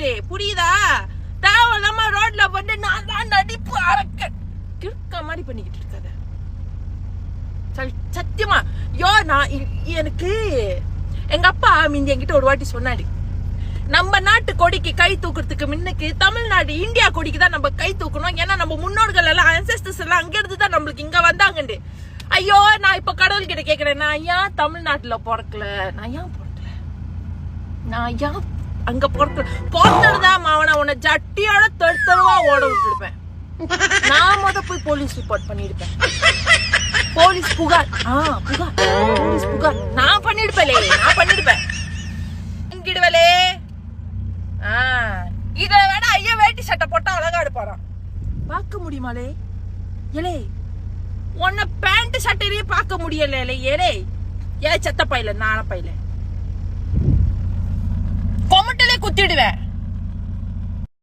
பண்ணிடு, புரியுதா? தேவையில்லாம ரோட்ல வந்து நான் தான் நடிப்பு அறக்க கிறுக்க மாதிரி பண்ணிக்கிட்டு இருக்காத. சத்தியமா நான் எனக்கு எங்க அப்பா மிந்தி என்கிட்ட ஒரு வாட்டி சொன்னாரு, நம்ம நாட்டு கொடிக்கு கை தூக்குறதுக்கு முன்னுக்கு தமிழ்நாடு இந்தியா கொடிக்கு தான் நம்ம கை தூக்கணும். ஏன்னா நம்ம முன்னோர்கள் எல்லாம் அன்செஸ்டர்ஸ் எல்லாம் அங்க இருந்து தான் நம்மளுக்கு இங்க வந்தாங்கண்டு. ஐயோ நான் இப்ப கடவுள் கிட்ட கேக்குறேன், நான் ஏன் தமிழ்நாட்டுல பிறக்கல? நான் ஏன் அங்க பிறந்ததுதான் மாவன உன்னை ஜட்டியோட தடுத்தருவா ஓட விட்டுருப்பேன். நான் போய் போலீஸ் ரிப்போர்ட் பண்ணிருப்பேன். போலீஸ் புகார் போலீஸ் புகார் நான் பண்ணிருப்பேன். இங்கிடுவலே இத வேணா ஐயா வேட்டி சட்டை போட்டா அழகா எடுப்பாராம். பார்க்க முடியுமாலே? ஏலே உன்ன பேண்ட் சட்டையே பார்க்க முடியல. ஏலே ஏ செத்த பையில நான பையில கொமட்டலே குத்திடுவேன்.